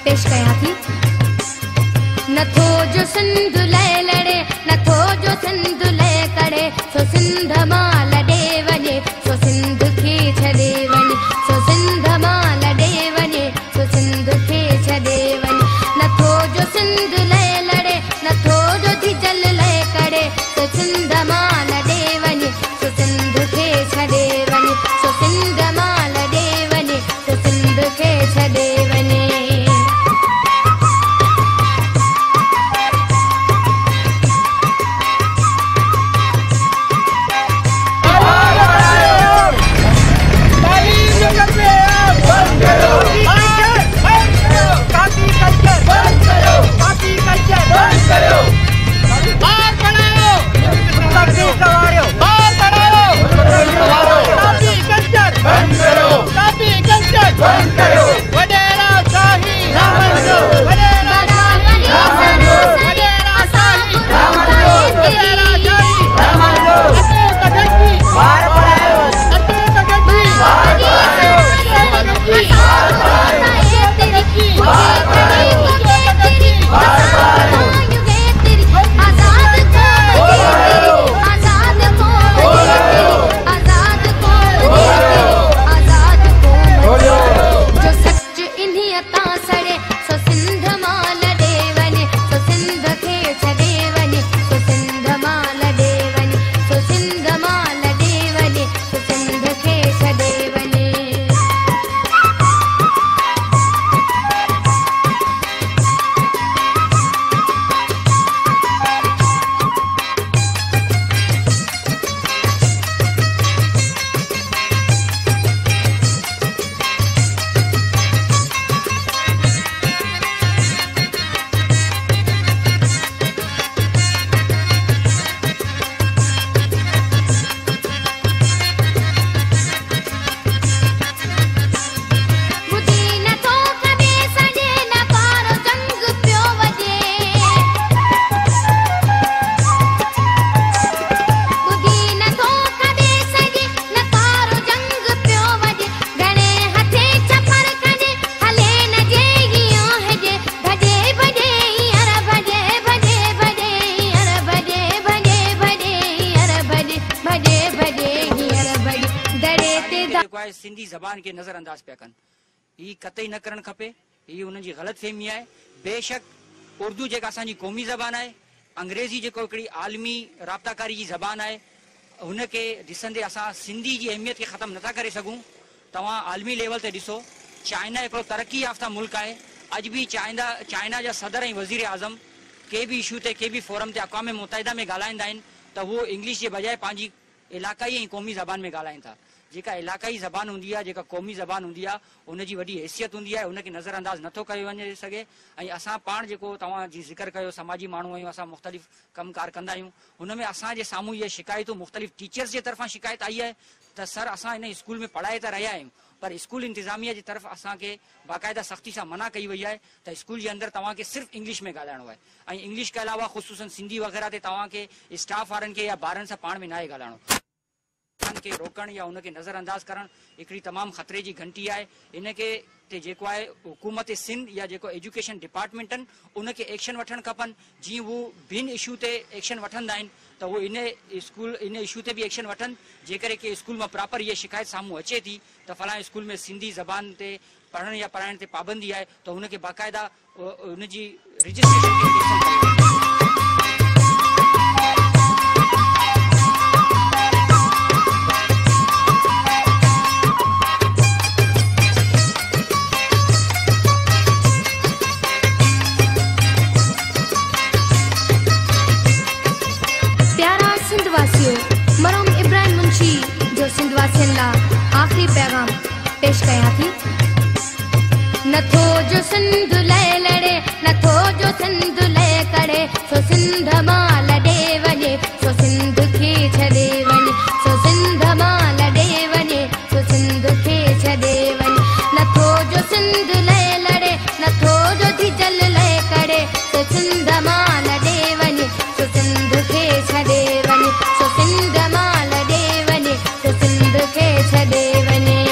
पेश कयां थी। नथो जो सिंध लय लड़े, नथो जो सिंध लय करे, सो सिंध मां लॾे वञे, सो सिंध खे छॾे वञे, सो सिंध मां लॾे वञे, सो सिंध खे छॾे वञे। नथो जो सिंध लय लड़े, नथो जो धिजल लय करे, सो सिंध मां लॾे वञे, सो सिंध खे छॾे वञे, सो सिंध मां लॾे वञे, सो सिंध खे छॾे वञे। सिंधी ज़बान के नज़रअंदाज पिया कनि, ही कतई न करणु खपे। ही उन्हनि जी ग़लतफ़हमी आहे। बेशक उर्दू जेका असांजी क़ौमी ज़बान आहे, अंग्रेज़ी जेको हिकिड़ी आलमी राब्ताकारी जी ज़बान आहे, हुनखे ॾिसंदे असां सिंधी जी अहमियत खे ख़तमु नथा करे सघूं। तव्हां आलमी लेवल ते ॾिसो, चाइना हिकिड़ो तरक़ी याफ़्ता मुल्क आहे। अॼु बि चाइना जा सदर ऐं वज़ीर आज़म के बि इशू ते, के बि फोरम ते अक़वाम मुत्तहिदा में ॻाल्हाईंदा आहिनि त उहो इंग्लिश जे बजाए पंहिंजी इलाक़ाई ऐं क़ौमी ज़बान में ॻाल्हाइनि था। जेका इलाक़ाई ज़बान हूंदी आहे, जेका क़ौमी ज़बान हूंदी आहे, उनजी वॾी हैसियत हूंदी आहे, उनखे नज़रअंदाज नथो कयो वञे सघे। ऐं असां पाण जेको तव्हां जी ज़िक्र कयो, समाजी माण्हू आहियूं, असां मुख़्तलिफ़ कमकार कंदा आहियूं, हुनमें असांजे साम्हूं इहे शिकायतूं मुख़्तलिफ़ टीचर्स जे तरफ़ां शिकायत आई आहे त सर असां हिन स्कूल में पढ़ाए त रहिया आहियूं, पर स्कूल इंतिज़ामिया जी तरफ़ असांखे बाक़ाइदा सख़्ती सां मना कई वई आहे त स्कूल जे अंदरि तव्हांखे सिर्फ़ु इंग्लिश में ॻाल्हाइणो आहे ऐं इंग्लिश के अलावा ख़ुसूसन सिंधी वग़ैरह ते तव्हांखे स्टाफ वारनि खे या ॿारनि सां पाण में नाहे ॻाल्हाइणो। के रोकण या उनके नज़रअंदाज करण हिकिड़ी तमामु ख़तरे जी घंटी आहे। इनके ते जेको आहे हुकूमत सिंध या जेको एजुकेशन डिपार्टमेंट आहिनि उनखे एक्शन वठणु खपनि। जीअं हू भिन इशू ते एक्शन वठंदा आहिनि त उहो इन इशू ते बि एक्शन वठनि। जेकॾहिं के स्कूल में प्रॉपर इहा शिकायत साम्हूं अचे थी त फलाणे स्कूल में सिंधी ज़बान ते पढ़ण या पढ़ाइण ते पाबंदी आहे त हुनखे बाक़ाइदा उनजी रजिस्ट्रेशन मरहूम इब्राहिम मुंशी जो सिंधवासियुनि लाइ आख़िरी पैगाम पेश कयां थी। नथो जो सिंध लय लड़े, नथो जो सिंध लय करे, सो सिंध मां लॾे वञे, सो सिंध खे छॾे वञे, सो सिंध मां लॾे वञे, सो सिंध खे छॾे वञे। नथो जो सिंध लय लड़े, नथो जो धिजल लय करे, सो सिंध मां लॾे वञे, सो सिंध खे छॾे वञे, सो सिंध मां लॾे वञे, सो सिंध खे छॾे वञे।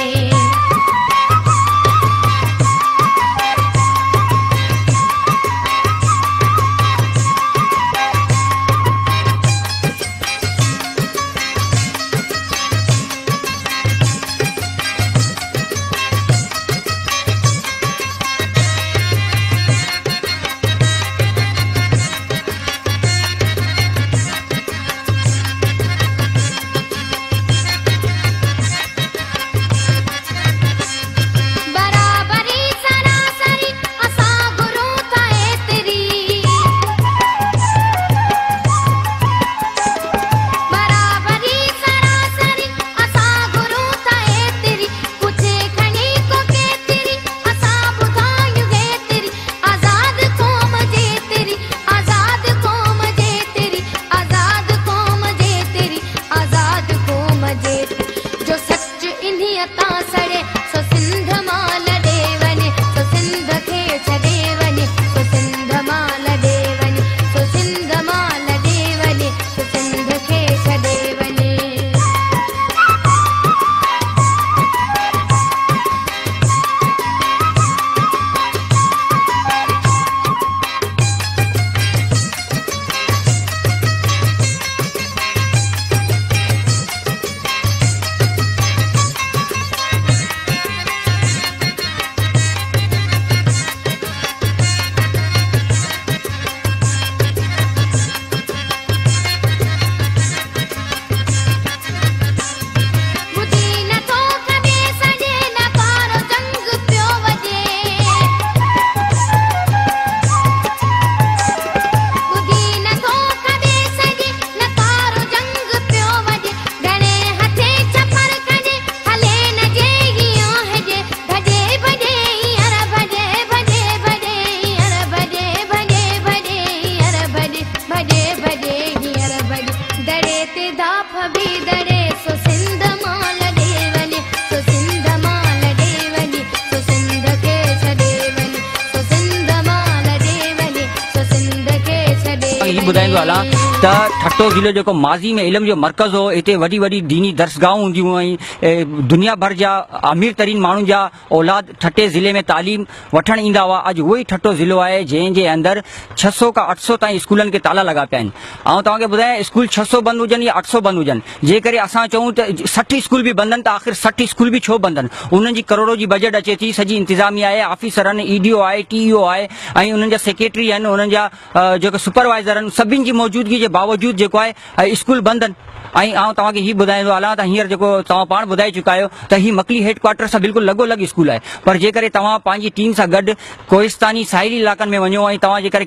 ॿुधाईंदो हलां त ठट्टो ज़िलो जेको माज़ी में इल्म जो मर्कज़ हो, हिते वॾी वॾी दीनी दर्सगाहूं हूंदियूं ऐं दुनिया भर जा अमीर तरीन माण्हुनि जा औलाद ठट्टे ज़िले में तालीम वठण ईंदा हुआ। अॼु उहो ई ठट्टो ज़िलो आहे जंहिंजे अंदरि 600 खां 800 ताईं स्कूलनि खे ताला लॻा पिया आहिनि। ऐं तव्हांखे ॿुधायां, स्कूल 600 बंदि हुजनि या 800 बंदि हुजनि, जे करे असां चऊं त 60 स्कूल बि बंदि आहिनि, त आख़िर 60 स्कूल बि छो बंदि आहिनि? उन्हनि जी करोड़ों जी बजट अचे थी, सॼी इंतिज़ामिया आहे, ऑफिसर आहिनि, ईडीओ आहे, टीईओ आहे, ऐं उन्हनि जा सेक्रेटरी आहिनि, उन्हनि जा जेके सुपरवाइज़र आहिनि, सभिनि जी मौजूदगी जे बावजूदि जेको आहे स्कूल बंदि आहिनि। ऐं आउं तव्हांखे हीउ ॿुधाईंदो हलां त हींअर जेको तव्हां पाण ॿुधाए चुका आहियो त हीउ मकली हेडक्वार्टर सां बिल्कुलु लॻोलॻि स्कूल आहे। पर जेकर तव्हां पंहिंजी टीम सां गॾु कोहिस्तानी साहिली इलाइक़नि में वञो ऐं तव्हां जेकर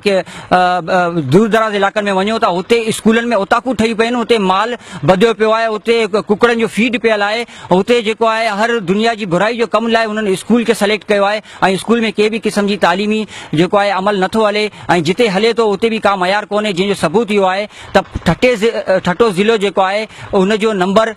दूर दराज़ इलाइक़नि में वञो त हुते स्कूलनि में उताकू ठही पिया आहिनि, हुते माल बधियो पियो आहे, हुते कुकड़नि जो फीड पियल आहे, हुते जेको आहे हर दुनिया जी बुराई जो कम लाइ हुननि स्कूल खे सेलेक्ट कयो आहे ऐं स्कूल में के बि क़िस्म जी तालीमी जेको आहे अमल नथो हले ऐं जिते हले थो उते बि का मयार कोन्हे, जंहिंजो सबूत इहो आहे त ठट्टो ज़िलो जेको आहे उनजो नंबर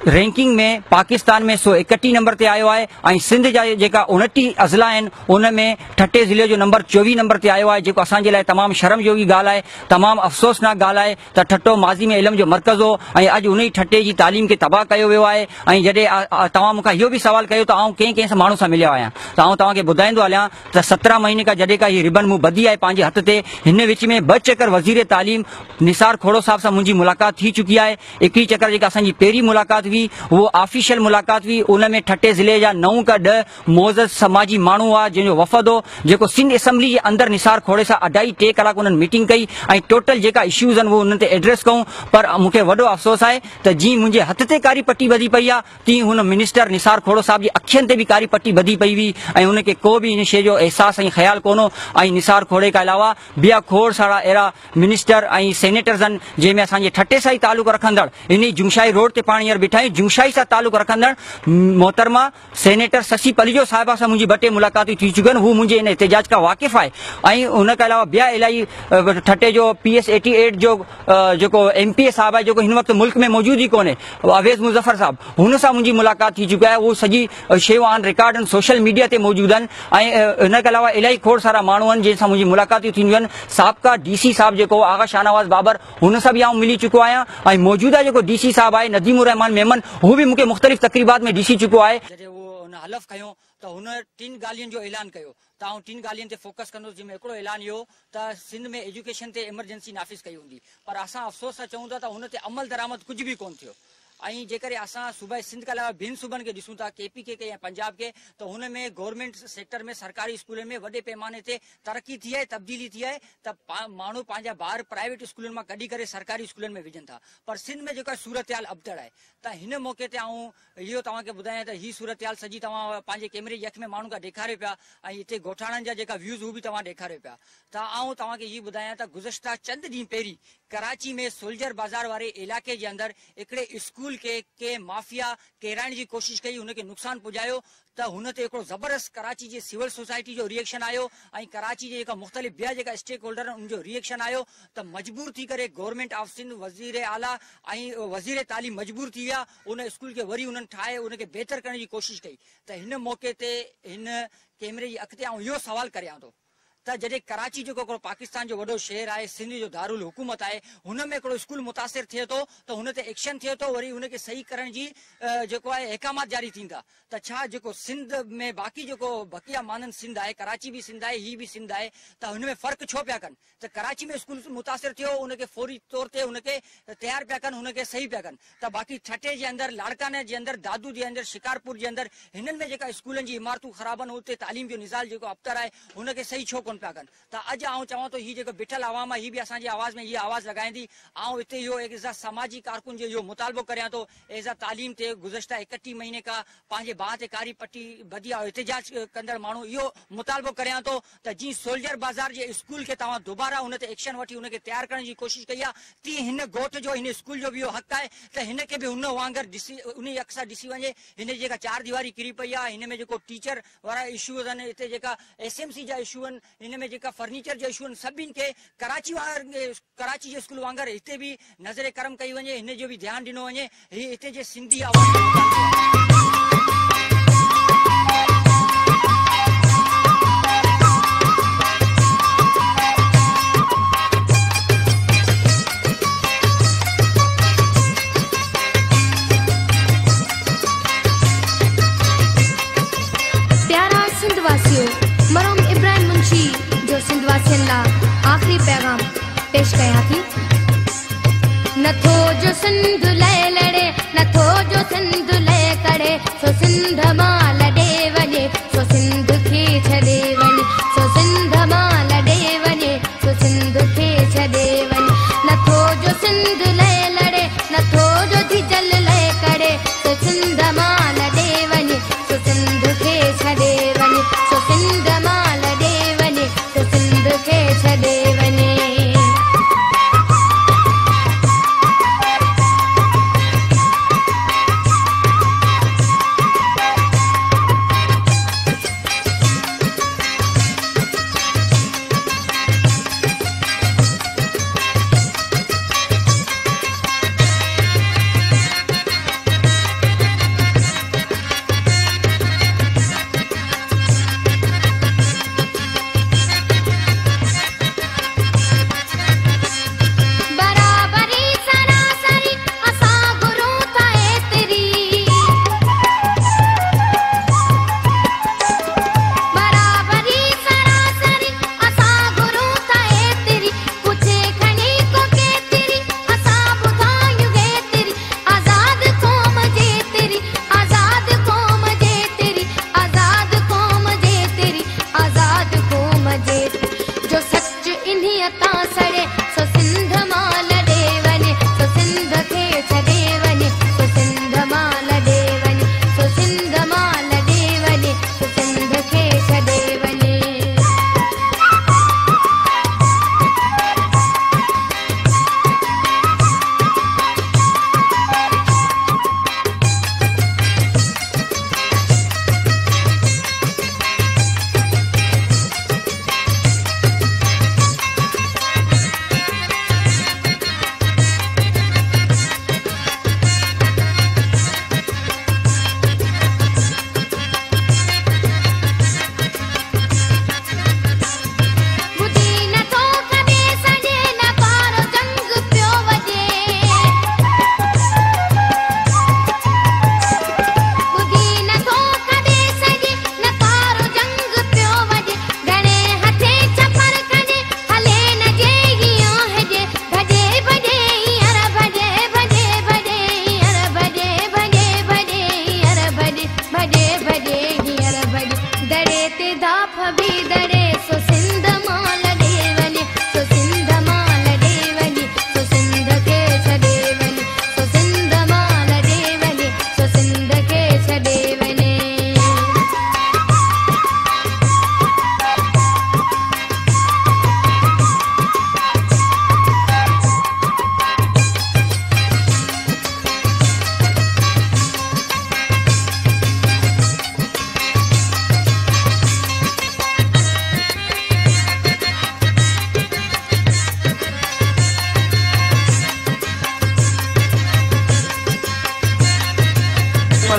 रैंकिंग में पाकिस्तान में 131 नंबर ते आयो आहे ऐं सिंध जा जेका 29 अज़ला आहिनि उन में ठट्टे ज़िले जो नंबर 24 नंबर ते आयो आहे, जेको असांजे लाइ तमामु शर्म जोगी ॻाल्हि आहे, तमामु अफ़सोसनाक ॻाल्हि आहे त ठट्टो माज़ी में इल्म जो मर्कज़ हो ऐं अॼु उन ई ठट्टे जी तालीम खे तबाह कयो वियो आहे। ऐं जॾहिं तव्हां मूंखां इहो बि सवाल कयो त आउं कंहिं माण्हू सां मिलियो आहियां, त आउं तव्हांखे ॿुधाईंदो हलियां त 17 महीने खां जॾहिं खां हीअ रिबन मूं ॿधी आहे पंहिंजे हथ ते, हिन विच में 2 चकर वज़ीर तालीम निसार खोड़ो साहब सां मुंहिंजी मुलाक़ात थी चुकी आहे। हिकिड़ी चकर जेका असांजी पहिरीं मुलाक़ात हुई उहो ऑफिशियल मुलाक़ात हुई, उन में ठट्टे ज़िले जा 9 खां 10 मोज़ज़ समाजी माण्हू हुआ जंहिंजो वफ़द हो, जेको सिंध असेंबली जे अंदरि निसार खोड़े सां 2.5-3 कलाक उन्हनि मीटिंग कई ऐं टोटल जेका इश्यूज़ आहिनि उहे उन्हनि ते एड्रेस कयूं। पर मूंखे वॾो अफ़सोस आहे त जीअं मुंहिंजे हथ ते कारी पटी ॿधी पई आहे, तीअं हुन मिनिस्टर निसार खोड़ो साहब जी अखियुनि ते बि कारी पटी ॿधी पई हुई ऐं उनखे को बि इन शइ जो अहसासु ऐं ख़्यालु कोन हो। ऐं निसार खोड़े खां अलावा ॿिया खोड़ सारा अहिड़ा मिनिस्टर ऐं सेनेटर्स आहिनि जंहिंमें असांजे ठट्टे सां ई तालुक़ु रखंदड़, इन जुमशाही रोड ते पाण हींअर बीठा आहियूं, जुमशाही सां तालुक़ु रखंदड़ मोहतरमा सेनेटर शशि पलिजो साहिबा सां मुंहिंजी 2 टे मुलाक़ातूं थी चुकियूं आहिनि, हू मुंहिंजे इन एहतिजाज खां वाक़िफ़ आहे। ऐं उन खां अलावा ॿिया इलाही ठट्टे जो PS 88 जो जेको MPA साहिबु आहे, जेको हिन वक़्तु मुल्क में मौजूदु ई कोन्हे, अवेज़ मुज़फ़र साहब, हुन सां मुंहिंजी मुलाक़ात थी चुकी आहे, उहो सॼी शयूं ऑन रिकॉर्ड आहिनि, सोशल मीडिया ते मौजूदु आहिनि। ऐं इन खां अलावा इलाही खोड़ सारा माण्हू आहिनि जंहिंसां मुंहिंजी मुलाक़ातूं थींदियूं आहिनि। साबिक़ा DC साहब जेको आगा शाहनवाज़ बाबर, हुन सां बि आउं मिली चुको आहियां ऐं मौजूदा जेको DC साहब आहे नदीमुर रहमान मेमन, हू बि मूंखे मुख़्तलिफ़ तक़रीबात में ॾिसी चुको आहे। जॾहिं उहो हुन हलफ़ खयो त हुन 3 ॻाल्हियुनि जो ऐलान कयो त आउं 3 ॻाल्हियुनि ते फोकस कंदुसि, जंहिंमें हिकिड़ो ऐलान इहो त सिंध में एजुकेशन ते इमरजेंसी नाफ़िज़ कई हूंदी, पर असां अफ़सोस सां चऊं था त हुन ते अमल दरामद कुझु बि कोन थियो। ऐं जेकर असां सूबे सिंध खां अलावा ॿियनि सूबनि खे ॾिसूं था, KPK के या पंजाब के, त हुन में गवर्नमेंट सेक्टर में सरकारी स्कूलनि में वॾे पैमाने ते तरक़ी थी आहे, तब्दीली थी आहे, त माण्हू पंहिंजा ॿार प्राइवेट स्कूलनि मां कढी करे सरकारी स्कूलनि में विझनि था। पर सिंध में जेका सूरत हाल अबतड़ आहे, त हिन मौक़े ते आउं इहो तव्हांखे ॿुधायां त हीअ सूरत हाल सॼी तव्हां पंहिंजे कैमरे जी अख में माण्हू खां ॾेखारियो पिया ऐं हिते ॻोठाणनि जा जेका व्यूज़ हू बि तव्हां ॾेखारियो पिया। त आउं तव्हांखे हीअ ॿुधायां त गुज़िश्ता चंद ॾींहं पहिरीं कराची में सोल्जर बाज़ार वारे इलाइक़े जे अंदरि हिकिड़े स्कूल के माफ़िया किराइण जी कोशिशि कई, हुनखे नुक़सानु पुॼायो, त हुन ते हिकिड़ो ज़बरदस्त कराची जे सिविल सोसाइटी जो रिएक्शन आयो ऐं कराची जे जेका मुख़्तलिफ़ ॿिया जेका स्टेक होल्डर आहिनि उनजो रिएक्शन आयो, त मजबूर थी करे गवर्नमेंट ऑफ सिंध, वज़ीर आला ऐं वज़ीर तालीम मजबूर थी विया, उन स्कूल खे वरी उन्हनि ठाहे उनखे बहितर करण जी कोशिशि कई। त हिन मौक़े ते हिन कैमरे जी अख ते आउं इहो सवाल करियां थो त जॾहिं कराची जेको हिकिड़ो पाकिस्तान जो वॾो शहर आहे, सिंध जो दारुल हुकूमत आहे, हुन में हिकिड़ो स्कूल मुतासिर थिए थो त हुन ते एक्शन थिए थो, वरी हुनखे सही करण जी जेको आहे अहकामात जारी थींदा, त छा जेको सिंध में बाक़ी जेको बक़िया मानन सिंध आहे, कराची बि सिंध आहे, हीअ बि सिंध आहे, त हुन में फ़र्क़ु छो पिया कनि? त कराची में स्कूल मुतासिर थियो, उनखे फौरी तौर ते हुनखे तयारु पिया कनि, हुनखे सही पिया कनि, त बाक़ी ठट्टे जे अंदरि, लाड़काने जे अंदरि, दादू जे अंदरि, शिकारपुर जे अंदरि, हिननि में जेका स्कूलनि जी इमारतूं ख़राब आहिनि, उते तालीम जो निज़ाल जेको अबतर आहे हुनखे सही छो कोन पिया कनि? त अॼु आउं चवां थो, हीअ जेको बिठल आवाम आहे, हीअ बि असांजी आवाज़ में हीअ आवाज़ लॻाईंदी। आउं हिते इहो एज़ समाजी कारकुन जो इहो मुतालबो करियां थो, एज़ तालीम ते गुज़िश्ता 31 महीने खां पंहिंजे बाहि ते कारी पटी ॿधी आहे, एहतिजाज कंदड़ माण्हू इहो मुतालबो करियां थो त जीअं सोल्जर बाज़ार जे स्कूल खे तव्हां दुबारा हुन ते एक्शन वठी हुनखे तयारु करण जी कोशिशि कई आहे, तीअं हिन ॻोठ जो, हिन स्कूल जो बि इहो हक़ आहे त हिनखे बि हुन वांगुरु ॾिसी, उन अख सां ॾिसी वञे। हिन जी जेका 4 दीवारी किरी पई आहे, हिन में जेको टीचर वारा इशूज़ आहिनि, हिते जेका SMC जा इशू आहिनि, हिन में जेका फर्नीचर जो इशू आहिनि, सभिनि खे कराची जे स्कूल वांगुरु हिते बि नज़र करम कई वञे, हिन जो बि ध्यानु ॾिनो वञे। हीअ हिते जे सिंधी आवाज़ पेश कयां थी। नथो जो सिंध लय लड़े, नथो जो सिंध लय करे, सो सिंध मां लॾे वञे, सो सिंध खे छॾे वञे, सो सिंध मां लॾे वञे, सो सिंध खे छॾे वञे। नथो जो सिंध लय लड़े, नथो जो झिझल लय करे, सो सिंध मां लॾे वञे, सो सिंध खे छॾे वञे, सो सिंध मां लॾे वञे, सो सिंध खे छॾे वञे।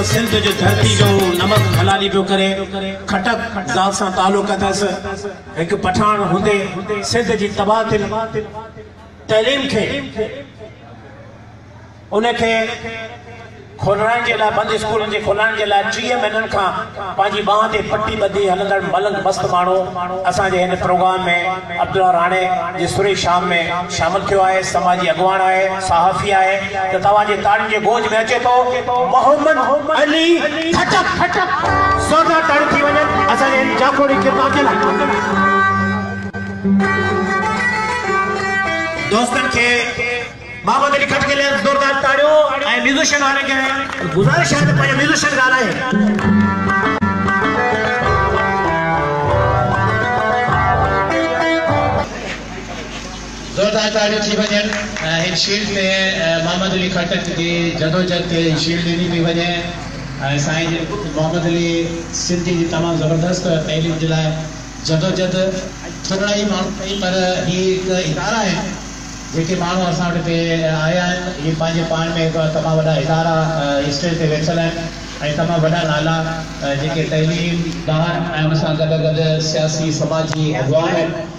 सिंध जो धरती जो नमक हलाली पियो करे, खटक ज़ात सां तालुक अथसि। हिकु पठान हूंदे सिंध जी तबादिल तइलीम खे उनखे खोलाइण जे लाइ, बंदि स्कूलनि जे खोलाइण जे लाइ 30 महीननि खां पंहिंजी बांह ते पटी ॿधी हलंदड़ मलंग मस्त माण्हू असांजे हिन प्रोग्राम में अब्दुल्ला राणे जे सुरे शाम में शामिल थियो आहे। समाजी अॻुवान आहे, सहाफ़ी आहे। त तव्हांजे ताड़ियुनि जे गोज में अचे थो मोहम्मद अली खटक खटक ज़ोरदार ताड़ियूं थी वञनि असांजे हिन जाखोड़ी किरदार जे लाइ। दोस्तन के मोहम्मद अली खटक के लिए जोरदार ताड़ियों। म्यूजिशियन वाले के गुजारिश है तो म्यूजिशियन गाना है। जोरदार ताड़ियों थी वजन इन शील्ड में मोहम्मद अली खटक की जदोजहद के शील्ड ॾिनी पई वञे। साईं मोहम्मद अली सिंधी जी तमामु ज़बरदस्त तइलीम जे लाइ जदोजहद थोड़ा ही माण्हू कई, पर ही हिकु इदारा है जेके माण्हू असां वटि आया आहिनि। ही पंहिंजे पाण में तमामु वॾा इदारा स्टेज ते वेठल आहिनि ऐं तमामु वॾा नाला जेके तइलीम दार ऐं उन सां गॾु गॾु सियासी समाजी अॻुवान आहिनि।